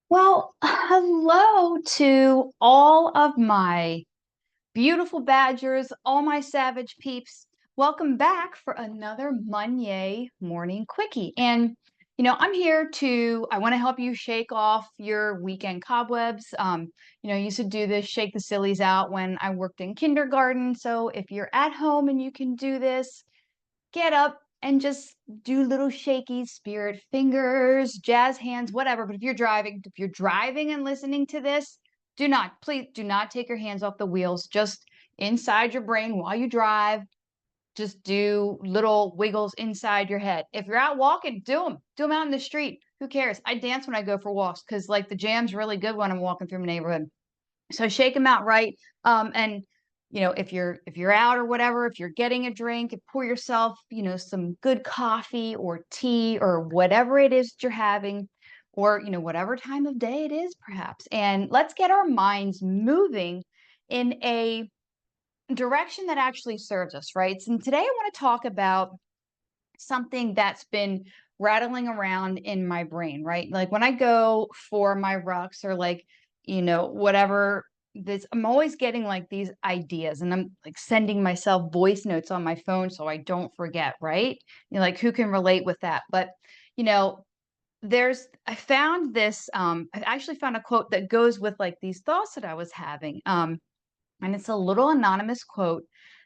Well, hello to all of my beautiful badgers, all my savage peeps. Welcome back for another Monday morning quickie. I'm here I want to help you shake off your weekend cobwebs. I used to do this, shake the sillies out when I worked in kindergarten. So if you're at home and you can do this, get up and just do little shaky spirit fingers, jazz hands, whatever. But if you're driving and listening to this, please do not take your hands off the wheels. Just inside your brain while you drive, just do little wiggles inside your head. If you're out walking, do them out in the street. Who cares? I dance when I go for walks because like the jam's really good when I'm walking through my neighborhood. So shake them out right. And if you're out or whatever, if you're getting a drink, pour yourself, some good coffee or tea or whatever it is that you're having, or whatever time of day it is, perhaps. And let's get our minds moving in a direction that actually serves us, right? And today I want to talk about something that's been rattling around in my brain, right? Like when I go for my rucks or like, whatever this, I'm always getting like these ideas and I'm like sending myself voice notes on my phone so I don't forget, right? Like who can relate with that? But, you know, I found this, I actually found a quote that goes with like these thoughts that I was having. And it's a little anonymous quote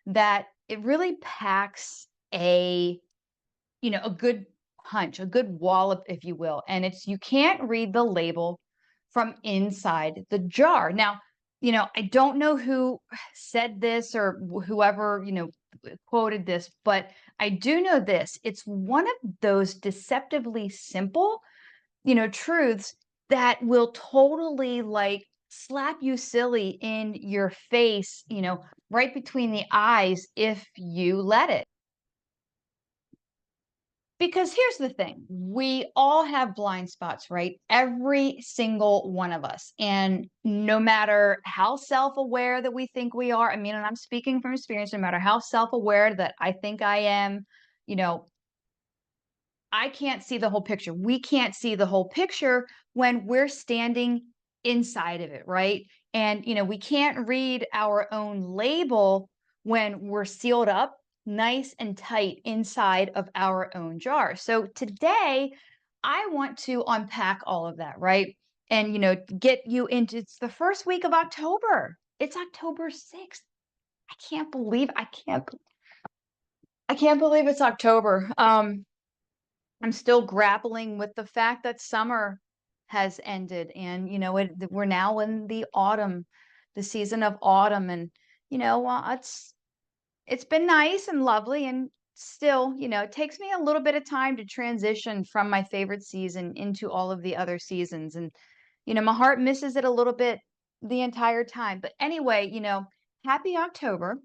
that it really packs a good punch, a good wallop, if you will. And you can't read the label from inside the jar. Now, I don't know who said this or whoever, quoted this, but I do know this. It's one of those deceptively simple, truths that will totally like slap you silly in your face, right between the eyes if you let it. Because here's the thing, we all have blind spots, right? Every single one of us. And no matter how self-aware that we think we are, I mean, and I'm speaking from experience, no matter how self-aware that I think I am, you know, I can't see the whole picture. We can't see the whole picture when we're standing inside of it, right? And, we can't read our own label when we're sealed up nice and tight inside of our own jar. So today, I want to unpack all of that, right? And, get you into it's the first week of October. It's October 6th. I can't believe it's October. I'm still grappling with the fact that summer has ended and we're now in the autumn, the season of autumn. And it's been nice and lovely, and still, it takes me a little bit of time to transition from my favorite season into all of the other seasons. And my heart misses it a little bit the entire time. But anyway, happy October.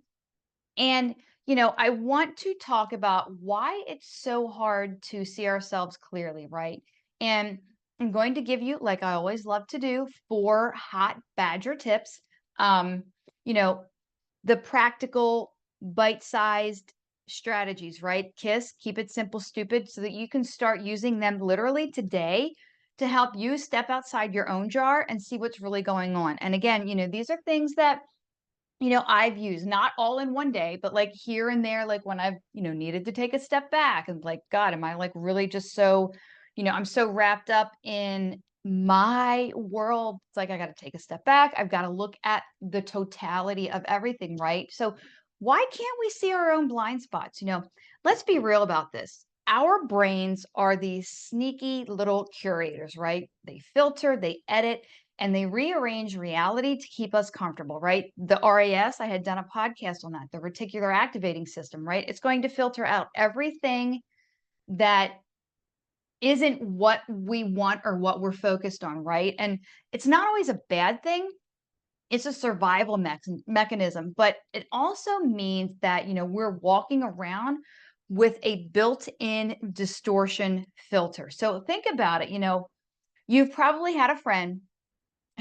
And, I want to talk about why it's so hard to see ourselves clearly, right? And I'm going to give you, like I always love to do, 4 hot badger tips. Um, you know, the practical, bite-sized strategies, right? KISS, keep it simple, stupid, so that you can start using them literally today to help you step outside your own jar and see what's really going on. And again, these are things that I've used not all in one day, but like here and there, like when I've, needed to take a step back and like, God, am I like really just so, I'm so wrapped up in my world. It's like, I got to take a step back. I've got to look at the totality of everything, right? So why can't we see our own blind spots? Let's be real about this. Our brains are these sneaky little curators, right? They filter, they edit, and they rearrange reality to keep us comfortable, right? The RAS, I had done a podcast on that, the reticular activating system, right? It's going to filter out everything that isn't what we want or what we're focused on, right? And it's not always a bad thing. It's a survival mechanism, but it also means that, we're walking around with a built-in distortion filter. So think about it, you've probably had a friend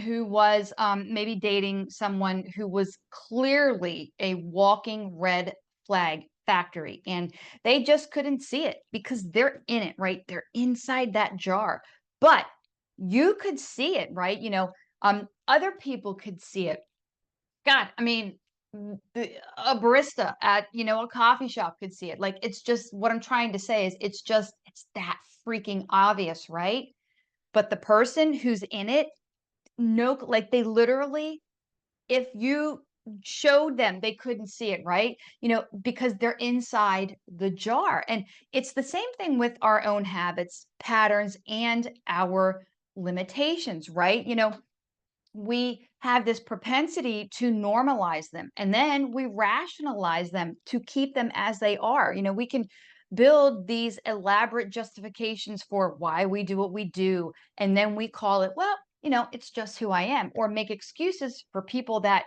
who was maybe dating someone who was clearly a walking red flag factory, and they just couldn't see it because they're in it, right? They're inside that jar. But you could see it, right? Other people could see it. God, I mean, a barista at, a coffee shop could see it. Like, it's just what I'm trying to say is it's that freaking obvious, right? But the person who's in it, no, like they literally, if you showed them, they couldn't see it, right? Because they're inside the jar. And it's the same thing with our own habits, patterns, and our limitations, right? We have this propensity to normalize them, and then we rationalize them to keep them as they are. We can build these elaborate justifications for why we do what we do, and then we call it, well, it's just who I am, or make excuses for people that,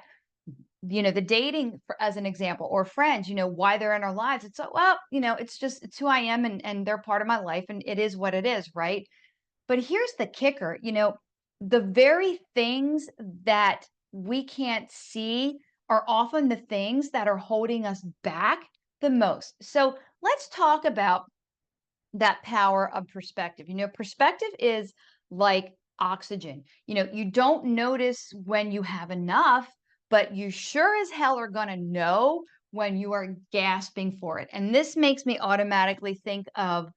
the dating, for, as an example, or friends, why they're in our lives. It's, well, it's who I am, and they're part of my life, and it is what it is, right? But here's the kicker, the very things that we can't see are often the things that are holding us back the most. So let's talk about that power of perspective. Perspective is like oxygen. You don't notice when you have enough, but you sure as hell are going to know when you are gasping for it. And this makes me automatically think of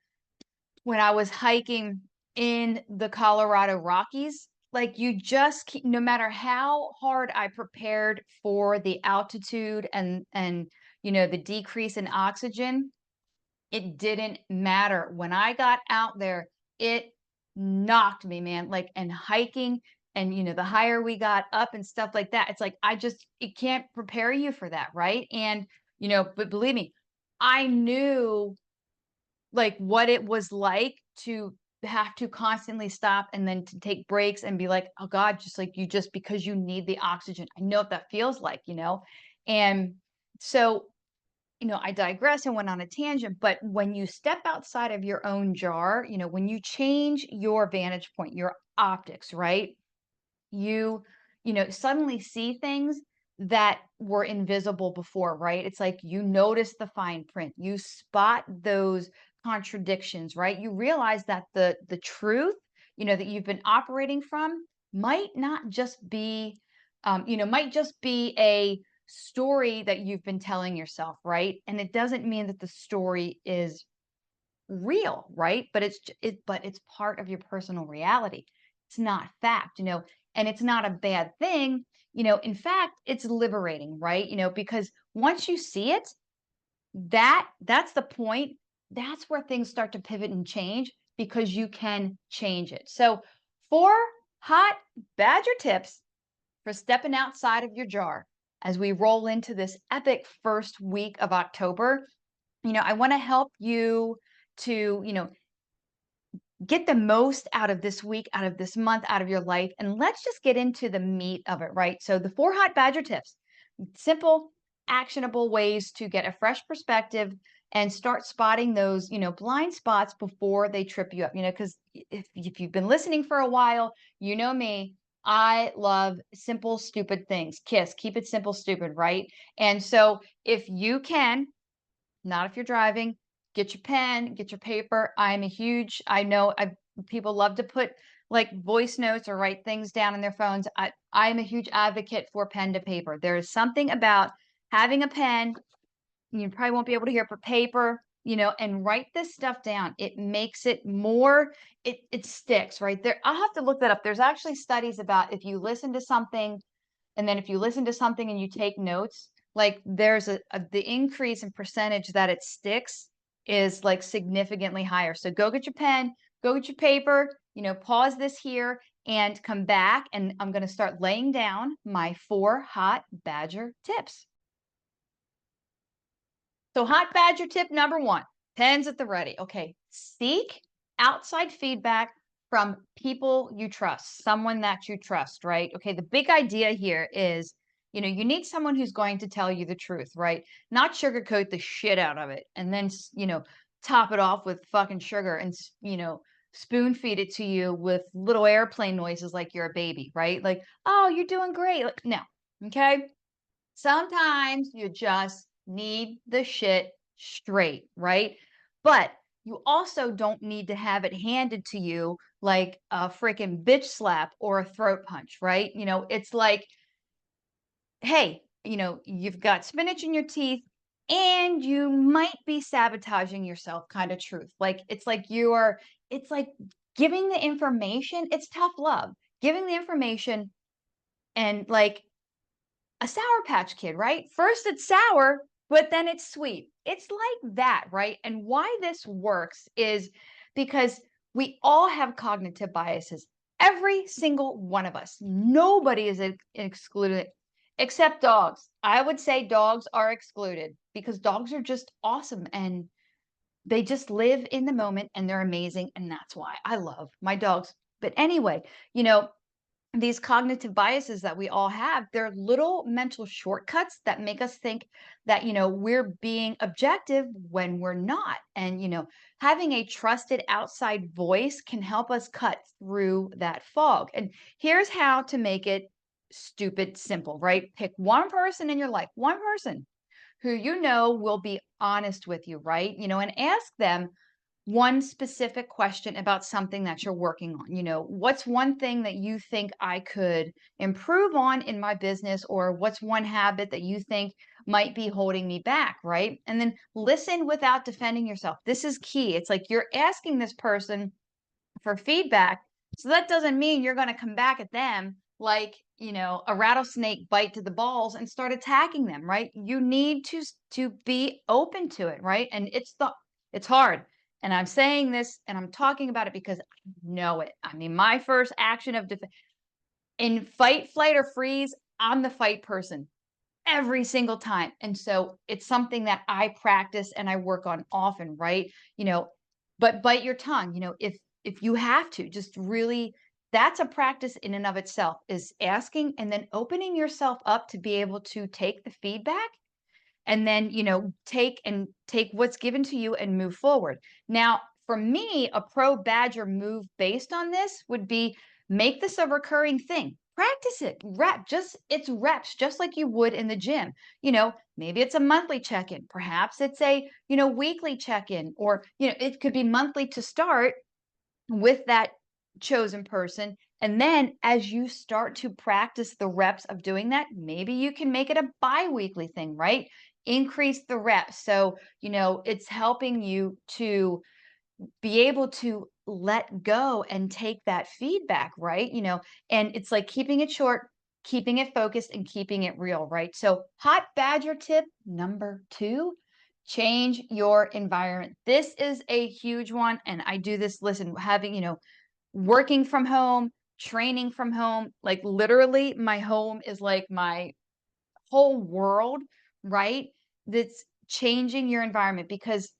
when I was hiking in the Colorado Rockies. Like, you just no matter how hard I prepared for the altitude and the decrease in oxygen, it didn't matter. When I got out there, it knocked me, man. Like, and hiking, and the higher we got up and stuff like that, it's like it can't prepare you for that, right? And but believe me, I knew like what it was like to have to constantly stop and then to take breaks and be like, oh God, just like because you need the oxygen. I know what that feels like. And so, I digress and went on a tangent, but when you step outside of your own jar, when you change your vantage point, your optics, right? You suddenly see things that were invisible before, right? It's like you notice the fine print, you spot those contradictions, right? You realize that the truth, that you've been operating from might not just be might just be a story that you've been telling yourself, right? And it doesn't mean that the story is real, right? But it's part of your personal reality. It's not fact, and it's not a bad thing. In fact, it's liberating, right? Because once you see it, that's the point. That's where things start to pivot and change, because you can change it. So, 4 hot badger tips for stepping outside of your jar as we roll into this epic first week of October. I want to help you to, get the most out of this week, out of this month, out of your life. And let's just get into the meat of it, right? So, the 4 hot badger tips: simple, actionable ways to get a fresh perspective and start spotting those, blind spots before they trip you up. Because if you've been listening for a while, you know me, I love simple, stupid things. KISS, keep it simple, stupid, right? And so, if you can, not if you're driving, get your pen, get your paper. I know people love to put like voice notes or write things down in their phones. I'm a huge advocate for pen to paper. There is something about having a pen, you probably won't be able to hear, for paper, and write this stuff down. It makes it more, it sticks, right there. I'll have to look that up. There's actually studies about if you listen to something, and then if you listen to something and you take notes, like there's the increase in percentage that it sticks is like significantly higher. So go get your pen, go get your paper, pause this here and come back. And I'm going to start laying down my 4 hot badger tips. So, hot badger tip number 1, pens at the ready. Okay. Seek outside feedback from people you trust, someone that you trust, right? Okay. The big idea here is, you need someone who's going to tell you the truth, right? Not sugarcoat the shit out of it and then, top it off with fucking sugar and, spoon feed it to you with little airplane noises like you're a baby, right? Like, oh, you're doing great. Like, no. Okay. Sometimes you just need the shit straight, right? But you also don't need to have it handed to you like a freaking bitch slap or a throat punch, right? It's like, hey, you've got spinach in your teeth and you might be sabotaging yourself kind of truth. Like, it's like giving the information, it's tough love, giving the information and like a Sour Patch Kid, right? First it's sour, but then it's sweet. It's like that, right? And why this works is because we all have cognitive biases. Every single one of us. Nobody is excluded except dogs. I would say dogs are excluded because dogs are just awesome and they just live in the moment and they're amazing. And that's why I love my dogs. But anyway, you know, these cognitive biases that we all have, they're little mental shortcuts that make us think that, we're being objective when we're not. And, having a trusted outside voice can help us cut through that fog. And here's how to make it stupid simple, right? Pick one person in your life, one person who will be honest with you, right? And ask them one specific question about something that you're working on. What's one thing that you think I could improve on in my business, or what's one habit that you think might be holding me back, right? And then listen without defending yourself. This is key. It's like you're asking this person for feedback. So that doesn't mean you're going to come back at them like, a rattlesnake bite to the balls and start attacking them, right? You need to be open to it, right? And it's hard. And I'm saying this and I'm talking about it because I know it. I mean, my first action of in fight, flight, or freeze, I'm the fight person every single time. And so it's something that I practice and I work on often, right? But bite your tongue, if you have to, just really, that's a practice in and of itself, is asking and then opening yourself up to be able to take the feedback and then, take what's given to you and move forward. Now, for me, a pro badger move based on this would be make this a recurring thing. Practice it, it's reps, just like you would in the gym. Maybe it's a monthly check-in, perhaps it's a, weekly check-in, or, it could be monthly to start with that chosen person. And then as you start to practice the reps of doing that, maybe you can make it a bi-weekly thing, right? Increase the reps. So, it's helping you to be able to let go and take that feedback, right? And it's like keeping it short, keeping it focused, and keeping it real, right? So, hot badger tip number 2, change your environment. This is a huge one. And I do this, listen, having, working from home, training from home, like literally my home is like my whole world, right? That's changing your environment because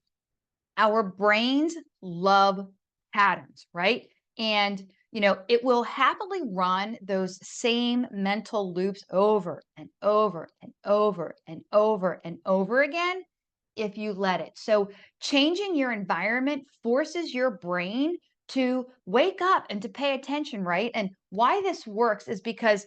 our brains love patterns, right? And, it will happily run those same mental loops over and over and over and over and over again if you let it. So, changing your environment forces your brain to wake up and to pay attention, right? And why this works is because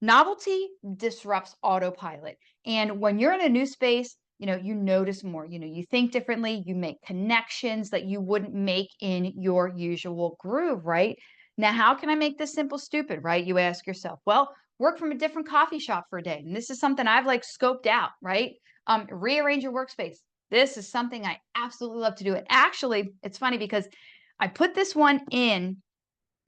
novelty disrupts autopilot. And when you're in a new space, you notice more, you think differently, you make connections that you wouldn't make in your usual groove, right? Now, how can I make this simple stupid, right? You ask yourself, well, work from a different coffee shop for a day. And this is something I've like scoped out, right? Rearrange your workspace. This is something I absolutely love to do. And actually, it's funny because I put this one in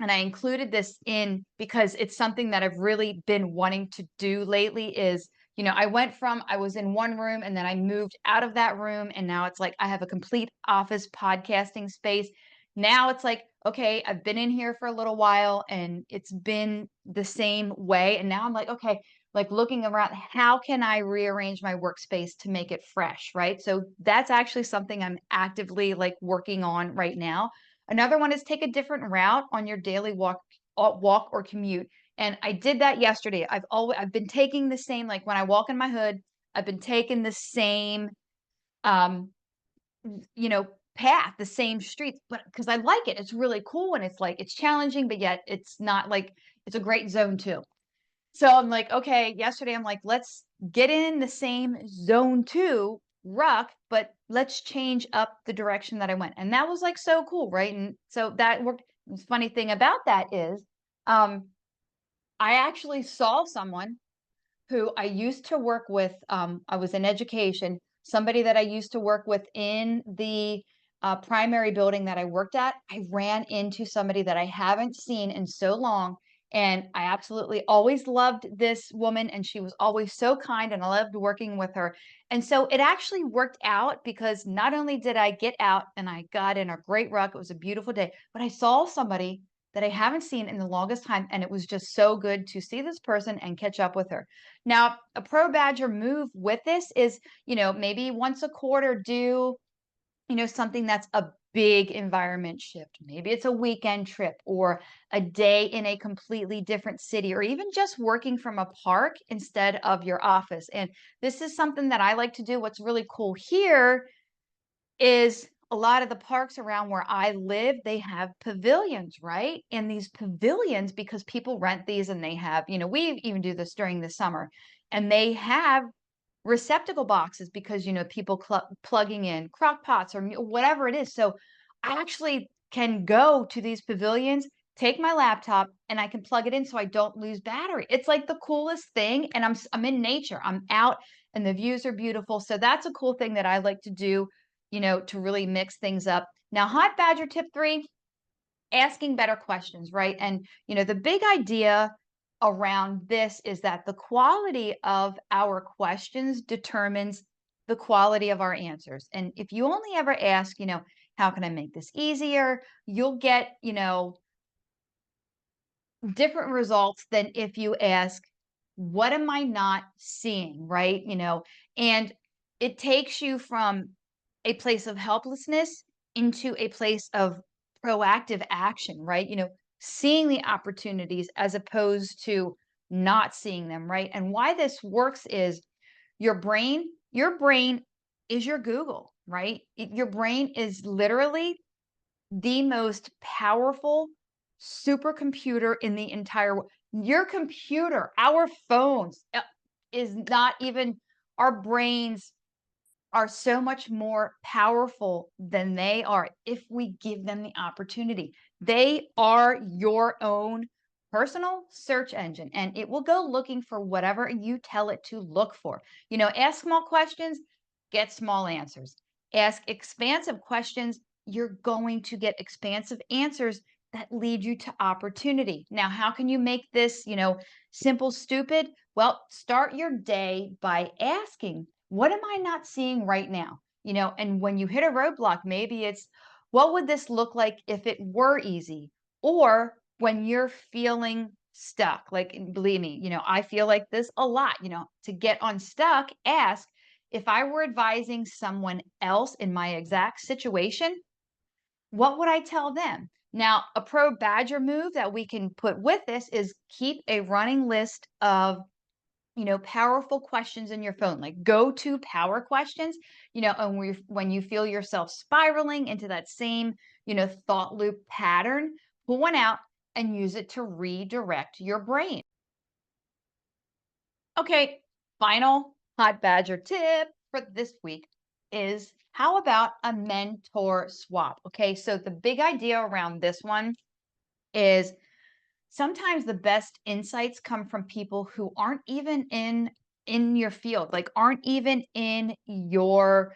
and I included this in because it's something that I've really been wanting to do lately is, I was in one room and then I moved out of that room and now it's like I have a complete office podcasting space. Now it's like, okay, I've been in here for a little while and it's been the same way. And now I'm like, okay, like looking around, how can I rearrange my workspace to make it fresh, right? So that's actually something I'm actively like working on right now. Another one is take a different route on your daily walk or commute. And I did that yesterday. I've been taking the same, like when I walk in my hood, I've been taking the same um path, the same streets, but because I like it. It's really cool and it's like it's challenging, but yet it's not like it's a great zone too. So I'm like, okay, yesterday I'm like, let's get in the same zone 2 ruck, but let's change up the direction that I went. And that was like so cool, right? And so that worked. The funny thing about that is, I actually saw someone who I used to work with. I was in education, somebody that I used to work with in the primary building that I worked at. I ran into somebody that I haven't seen in so long. And I absolutely always loved this woman, and she was always so kind, and I loved working with her. And so it actually worked out because not only did I get out and I got in a great ruck, it was a beautiful day, but I saw somebody that I haven't seen in the longest time. And it was just so good to see this person and catch up with her. Now, a pro badger move with this is, maybe once a quarter do, something that's a big environment shift. Maybe it's a weekend trip or a day in a completely different city, or even just working from a park instead of your office. And this is something that I like to do. What's really cool here is a lot of the parks around where I live, they have pavilions, right? And these pavilions, because people rent these and they have, we even do this during the summer, and they have receptacle boxes because, people plugging in crock pots or whatever it is. So I actually can go to these pavilions, take my laptop, and I can plug it in so I don't lose battery. It's like the coolest thing. And I'm in nature, I'm out, and the views are beautiful. So that's a cool thing that I like to do, to really mix things up. Now, hot badger tip 3, asking better questions, right? And, the big idea around this is that the quality of our questions determines the quality of our answers. And if you only ever ask, how can I make this easier? You'll get, different results than if you ask, what am I not seeing, right? And it takes you from a place of helplessness into a place of proactive action, right? Seeing the opportunities as opposed to not seeing them, right? And why this works is your brain is your Google, right? Your brain is literally the most powerful supercomputer in the entire world. Your computer, our phones, is not even, our brains are so much more powerful than they are if we give them the opportunity. They are your own personal search engine, and it will go looking for whatever you tell it to look for. Ask small questions, get small answers. Ask expansive questions, you're going to get expansive answers that lead you to opportunity. Now, how can you make this, simple, stupid? Well, start your day by asking, what am I not seeing right now? And when you hit a roadblock, maybe it's, what would this look like if it were easy? Or when you're feeling stuck, like, believe me, I feel like this a lot, to get unstuck, ask, if I were advising someone else in my exact situation, what would I tell them? Now, a pro badger move that we can put with this is keep a running list of, powerful questions in your phone, like go-to power questions, and when you feel yourself spiraling into that same, thought loop pattern, pull one out and use it to redirect your brain. Okay, final hot badger tip for this week is, how about a mentor swap? Okay, so the big idea around this one is, sometimes the best insights come from people who aren't even in your field, like aren't even in your,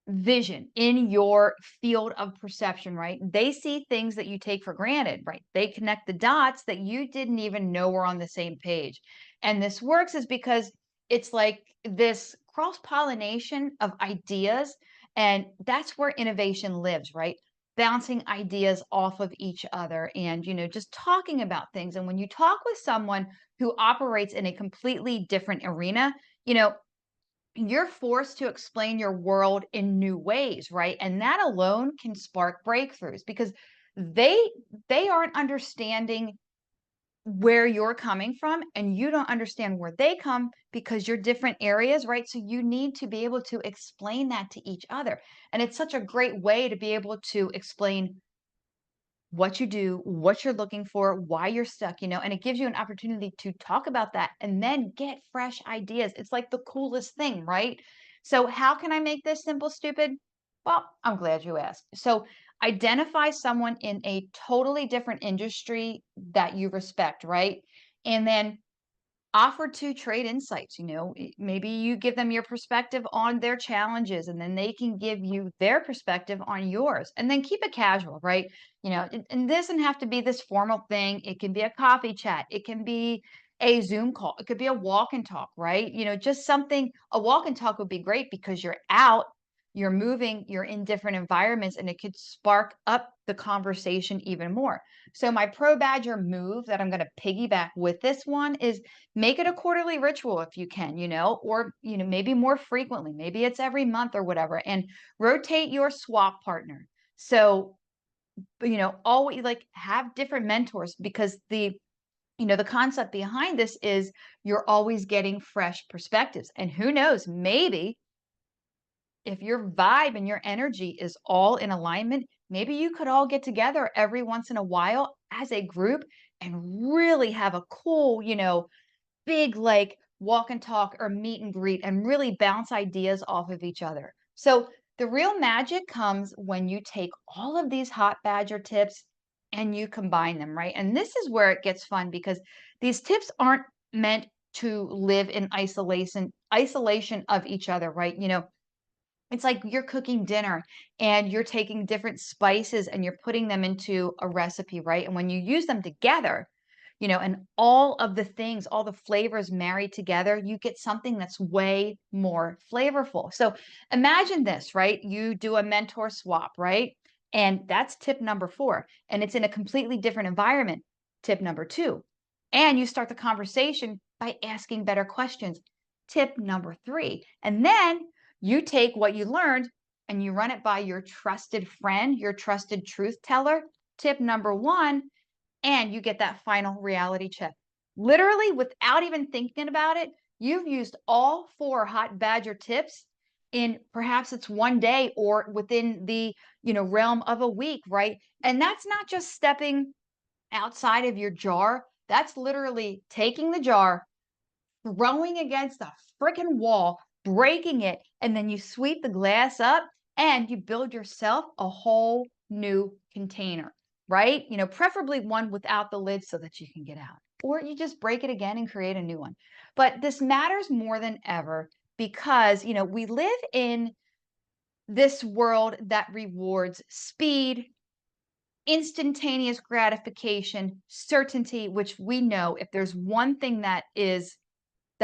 vision, in your field of perception, right? They see things that you take for granted, right? They connect the dots that you didn't even know were on the same page. And this works is because it's like this cross-pollination of ideas, and that's where innovation lives, right? Bouncing ideas off of each other and, just talking about things. And when you talk with someone who operates in a completely different arena, you're forced to explain your world in new ways, right? And that alone can spark breakthroughs because they they aren't understanding where you're coming from, and you don't understand where they come because you're different areas, right? So you need to be able to explain that to each other. And it's such a great way to be able to explain what you do, what you're looking for, why you're stuck, and it gives you an opportunity to talk about that and then get fresh ideas. It's like the coolest thing, right? So, how can I make this simple, stupid? Well, I'm glad you asked. So, identify someone in a totally different industry that you respect, right? And then offer to trade insights. Maybe you give them your perspective on their challenges and then they can give you their perspective on yours, and then keep it casual, right? And this doesn't have to be this formal thing. It can be a coffee chat, it can be a Zoom call, it could be a walk and talk, right? Just something. A walk and talk would be great because you're out, you're moving, you're in different environments, and it could spark up the conversation even more. So my pro badger move that I'm going to piggyback with this one is, make it a quarterly ritual if you can, or maybe more frequently. Maybe it's every month or whatever, and rotate your swap partner. So, always like have different mentors, because the concept behind this is you're always getting fresh perspectives. And who knows, maybe if your vibe and your energy is all in alignment, maybe you could all get together every once in a while as a group and really have a cool, big like walk and talk or meet and greet and really bounce ideas off of each other. So the real magic comes when you take all of these hot badger tips and you combine them, right? And this is where it gets fun, because these tips aren't meant to live in isolation of each other, right? It's like you're cooking dinner and you're taking different spices and you're putting them into a recipe, right? And when you use them together, and all of the things, all the flavors married together, you get something that's way more flavorful. So imagine this, right? You do a mentor swap, right? And that's tip number 4. And it's in a completely different environment, tip number 2. And you start the conversation by asking better questions, tip number 3. And then you take what you learned and you run it by your trusted friend, your trusted truth teller, tip number 1, and you get that final reality check. Literally, without even thinking about it, you've used all 4 hot badger tips in perhaps it's one day or within the realm of a week, right? And that's not just stepping outside of your jar. That's literally taking the jar, throwing against the freaking wall, breaking it, and then you sweep the glass up and you build yourself a whole new container, right? Preferably one without the lid so that you can get out. Or you just break it again and create a new one. But this matters more than ever because, we live in this world that rewards speed, instantaneous gratification, certainty, which we know if there's one thing that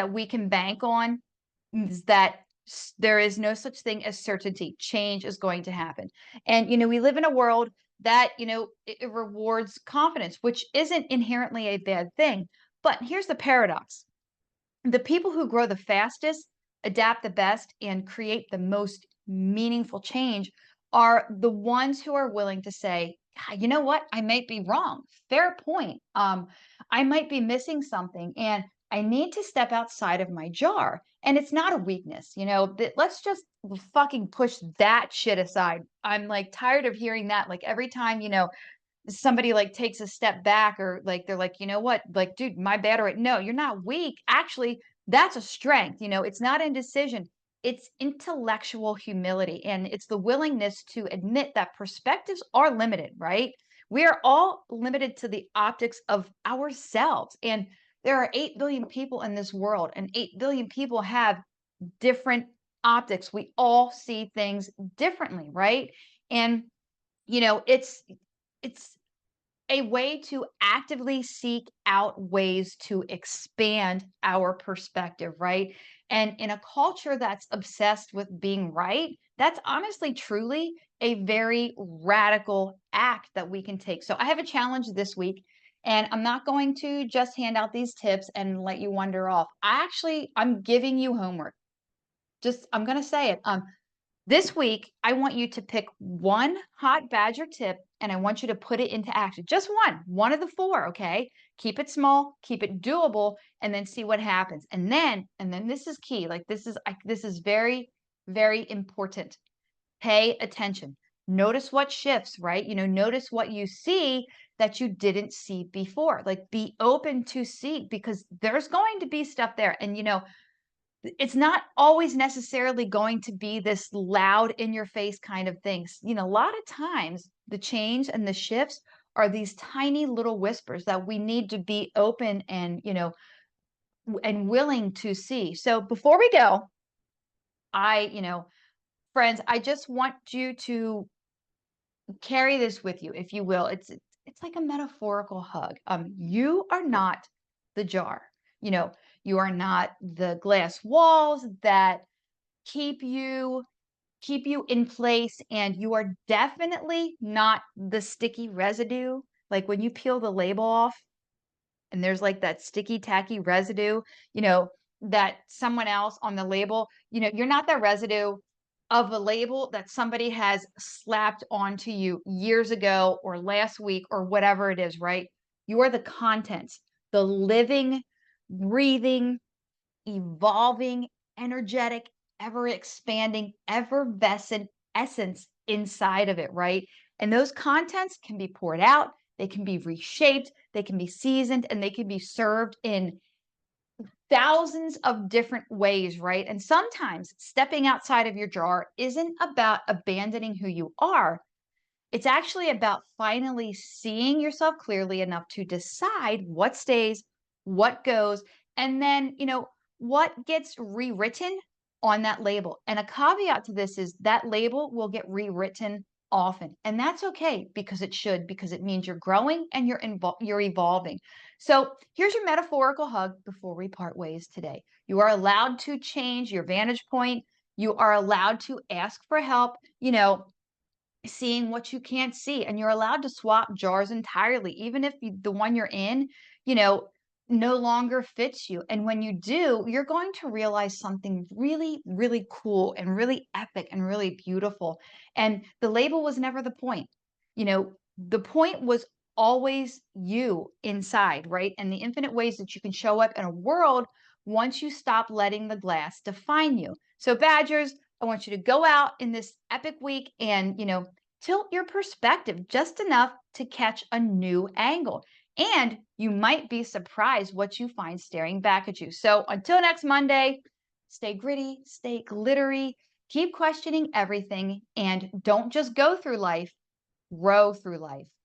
we can bank on, is that there is no such thing as certainty. Change is going to happen. And, we live in a world that, it rewards confidence, which isn't inherently a bad thing. But here's the paradox: the people who grow the fastest, adapt the best, and create the most meaningful change are the ones who are willing to say, "Ah, you know what? I might be wrong. Fair point. I might be missing something, and I need to step outside of my jar." And it's not a weakness, let's just fucking push that shit aside. I'm like tired of hearing that. Like every time, somebody like takes a step back, or like they're like, you know what, like, dude, my bad. Or no, you're not weak. Actually, that's a strength. It's not indecision. It's intellectual humility. And it's the willingness to admit that perspectives are limited, right? We are all limited to the optics of ourselves. And there are 8 billion people in this world, and 8 billion people have different optics. We all see things differently, right? And it's a way to actively seek out ways to expand our perspective, right? And in a culture that's obsessed with being right, that's honestly, truly a very radical act that we can take. So I have a challenge this week, and I'm not going to just hand out these tips and let you wander off. I'm giving you homework. I'm going to say it. This week, I want you to pick one hot badger tip and I want you to put it into action. Just one of the 4, okay? Keep it small, keep it doable, and then see what happens. And then this is key. Like this is very, very important. Pay attention. Notice what shifts, right? Notice what you see that you didn't see before. Like, be open to see, because there's going to be stuff there. And, it's not always necessarily going to be this loud in your face kind of things. A lot of times the change and the shifts are these tiny little whispers that we need to be open and, and willing to see. So before we go, friends, I just want you to carry this with you, if you will. It's like a metaphorical hug. You are not the jar. You know, you are not the glass walls that keep you in place, and you are definitely not the sticky residue. Like when you peel the label off and there's like that sticky tacky residue, you know, that someone else on the label, you're not that residue of a label that somebody has slapped onto you years ago or last week or whatever it is, right? You are the contents, the living, breathing, evolving, energetic, ever expanding, effervescent essence inside of it, right? And those contents can be poured out, they can be reshaped, they can be seasoned, and they can be served in thousands of different ways, right? And sometimes stepping outside of your jar isn't about abandoning who you are. It's actually about finally seeing yourself clearly enough to decide what stays, what goes, and then, what gets rewritten on that label. And a caveat to this is that label will get rewritten often. And that's okay, because it should, because it means you're growing and you're evolving. So here's your metaphorical hug before we part ways today. You are allowed to change your vantage point. You are allowed to ask for help. Seeing what you can't see, and you're allowed to swap jars entirely, even if the one you're in, you know no longer fits you. And when you do, you're going to realize something really, really cool and really epic and really beautiful. And the label was never the point. The point was always you inside, right? And the infinite ways that you can show up in a world once you stop letting the glass define you. So Badgers, I want you to go out in this epic week and, tilt your perspective just enough to catch a new angle. And you might be surprised what you find staring back at you. So until next Monday, stay gritty, stay glittery, keep questioning everything, and don't just go through life, grow through life.